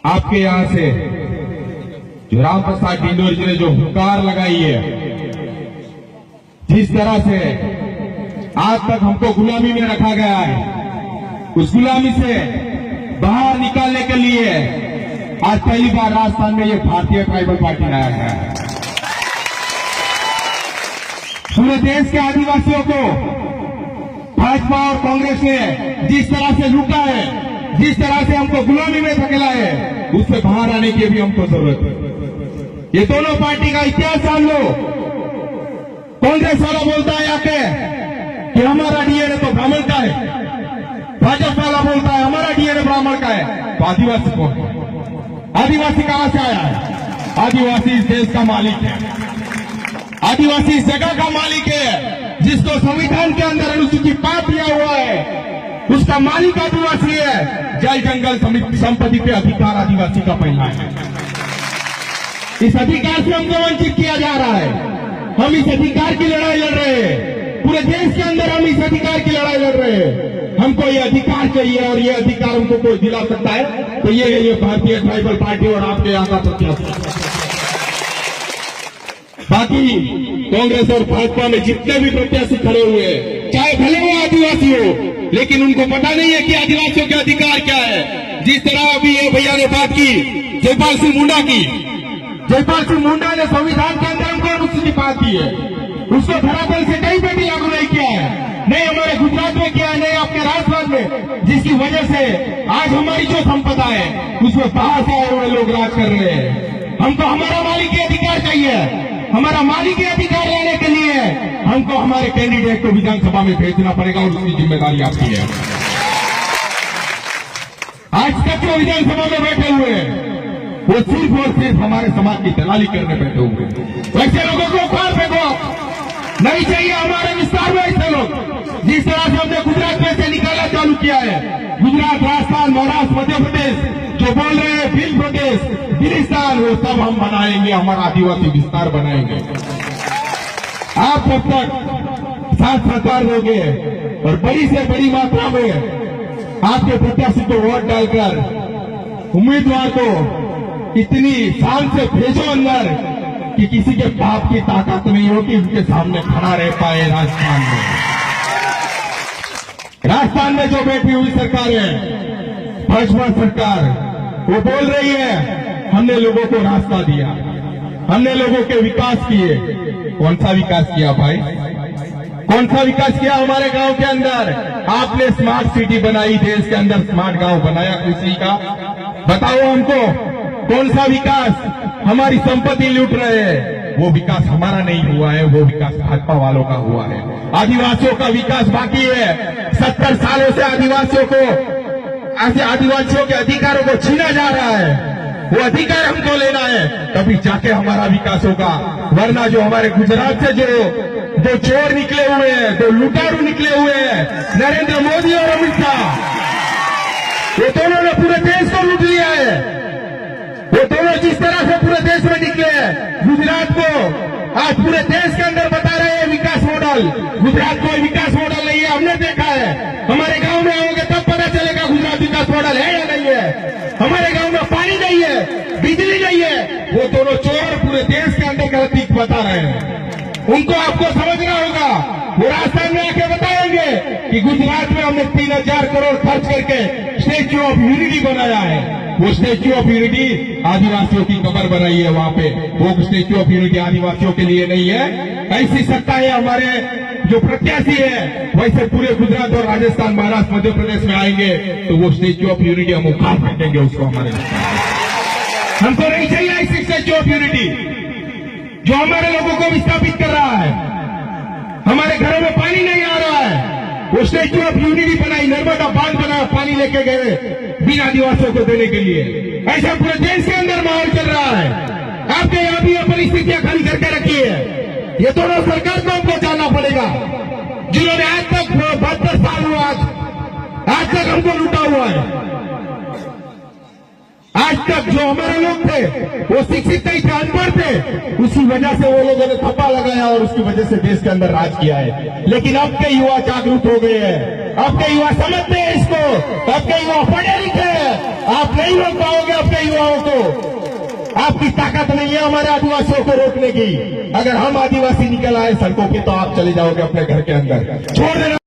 आपके यहां से जो राम प्रसाद डिंडोरी जी ने जो हुंकार लगाई है, जिस तरह से आज तक हमको गुलामी में रखा गया है, उस गुलामी से बाहर निकालने के लिए आज पहली बार राजस्थान में ये भारतीय ट्राइबल पार्टी लाया गया है। पूरे देश के आदिवासियों को भाजपा और कांग्रेस ने जिस तरह से लूटा है, जिस तरह से हमको गुलामी में धकेला है, उससे बाहर आने की भी हमको जरूरत है। ये दोनों पार्टी का इतिहास जान लो। कांग्रेस वाला बोलता है आके कि हमारा डीएनए तो ब्राह्मण का है, भाजपा वाला बोलता है हमारा डीएनए ब्राह्मण का है। तो आदिवासी कौन है? आदिवासी कहां से आया है? आदिवासी इस देश का मालिक है, आदिवासी इस जगह का मालिक है, जिसको संविधान के अंदर अनुसूची 5 दिया हुआ है, उसका मालिक आदिवासी है। जल जंगल संपत्ति पे अधिकार आदिवासी का पहला है। इस अधिकार से हमको वंचित किया जा रहा है। हम इस अधिकार की लड़ाई लड़ रहे हैं। पूरे देश के अंदर हम इस अधिकार की लड़ाई लड़ रहे हैं। हमको ये अधिकार चाहिए और ये अधिकार हमको कोई दिला सकता है तो ये है ये भारतीय ट्राइबल पार्टी और आपके यहाँ का प्रत्याशी। बाकी कांग्रेस और भाजपा में जितने भी प्रत्याशी खड़े हुए हैं, चाहे भले वो आदिवासी हो, लेकिन उनको पता नहीं है कि आदिवासियों के अधिकार क्या है। जिस तरह अभी ये भैया ने बात की जयपाल सिंह मुंडा की, जयपाल सिंह मुंडा ने संविधान के अंदर हमको अनुसूची 5 दी है, उसको धरातल से कहीं पे भी लागू नहीं किया है, नहीं हमारे गुजरात में किया है, नहीं आपके राजस्थान में, जिसकी वजह से आज हमारी जो संपदा है उसमें बाहर से आए हुए लोग राज कर रहे हैं। हमको हमारा मालिकी अधिकार चाहिए। हमारा मालिकी अधिकार लेने के लिए हमको हमारे कैंडिडेट को विधानसभा में भेजना पड़ेगा और उसकी जिम्मेदारी आपकी है। आज तक जो विधानसभा में बैठे हुए हैं वो सिर्फ और सिर्फ हमारे समाज की दलाली करने बैठे हुए हैं। वैसे लोगों को उखाड़ फेंको, नहीं चाहिए हमारे विस्तार में ऐसे लोग। जिस तरह से हमने गुजरात में से निकाला चालू किया है, गुजरात, राजस्थान, महाराष्ट्र, मध्य प्रदेश जो बोल रहे हैं बिल प्रदेश, बिलिस्तान, वो सब हम बनाएंगे, हमारा आदिवासी विस्तार बनाएंगे। आप जब तक साथ सरकार दोगे और बड़ी से बड़ी मात्रा में आपके प्रत्याशी को वोट डालकर उम्मीदवार को इतनी शान से भेजो अंदर कि किसी के बाप की ताकत नहीं हो कि उनके सामने खड़ा रह पाए। राजस्थान में जो बैठी हुई सरकार है, भाजपा सरकार, वो बोल रही है हमने लोगों को रास्ता दिया, हमने लोगों के विकास किए। कौन सा विकास किया भाई? कौन सा विकास किया हमारे गांव के अंदर? आपने स्मार्ट सिटी बनाई, देश के अंदर स्मार्ट गांव बनाया किसी का? बताओ हमको कौन सा विकास? हमारी संपत्ति लूट रहे हैं, वो विकास हमारा नहीं हुआ है, वो विकास भाजपा वालों का हुआ है। आदिवासियों का विकास बाकी है। 70 सालों से आदिवासियों के अधिकारों को छीना जा रहा है। वो अधिकार हमको लेना है, तभी जाके हमारा विकास होगा। वरना जो हमारे गुजरात से जो चोर निकले हुए हैं, जो लुटारू निकले हुए हैं, नरेंद्र मोदी और अमित शाह, ये दोनों ने पूरे देश को लूट लिया है। वो दोनों जिस तरह से पूरे देश में निकले हैं, गुजरात को आज पूरे देश के अंदर बता रहे हैं विकास मॉडल। गुजरात कोई विकास मॉडल नहीं है, हमने देखा है। हमारे गांव में आओगे तब पता चलेगा गुजरात विकास मॉडल है या नहीं है। हमारे गांव में पानी नहीं है, बिजली नहीं है। वो दोनों चोर पूरे देश के अंदर गलती बता रहे हैं, उनको आपको समझना होगा। वो राजस्थान में आके बताएंगे कि गुजरात में हमने 3000 करोड़ खर्च करके स्टैच्यू ऑफ यूनिटी बनाया है। वो स्टैच्यू ऑफ यूनिटी आदिवासियों की कब्र बनाई है वहां पे। वो स्टैच्यू ऑफ यूनिटी आदिवासियों के लिए नहीं है। ऐसी सत्ता है हमारे जो प्रत्याशी है, वैसे पूरे गुजरात और राजस्थान, महाराष्ट्र, मध्य प्रदेश में आएंगे तो वो स्टैच्यू ऑफ यूनिटी हम उखाड़ फेंकेंगे उसको। हमको नहीं चाहिए ऐसी स्टैच्यू ऑफ यूनिटी जो हमारे लोगों को विस्थापित कर रहा है। हमारे घरों में पानी नहीं आ रहा है, वो स्टैच्यू ऑफ यूनिटी बनाई, नर्मदा बांध बनाया, पानी लेके गए बिना आदिवासियों को देने के लिए। ऐसा पूरे देश के अंदर माहौल चल रहा है। आपके यहाँ भी ये परिस्थितियां खड़ी करके रखी है। ये दोनों सरकार को हमको जानना पड़ेगा, जिन्होंने आज तक 72 साल हुआ, आज तक हमको लूटा हुआ है। आज तक जो हमारे लोग थे वो शिक्षित नहीं थे, अनपढ़ थे, उसी वजह से वो लोगों ने थप्पा लगाया और उसकी वजह से देश के अंदर राज किया है। लेकिन अब के युवा जागरूक हो गए हैं, अब के युवा समझते हैं इसको, अब के युवा पढ़े लिखे हैं। आपने नहीं रोक पाओगे अपने युवाओं को। आपकी ताकत नहीं है हमारे आदिवासियों को रोकने की। अगर हम आदिवासी निकल आए सड़कों पे तो आप चले जाओगे अपने घर के अंदर, छोड़ देना।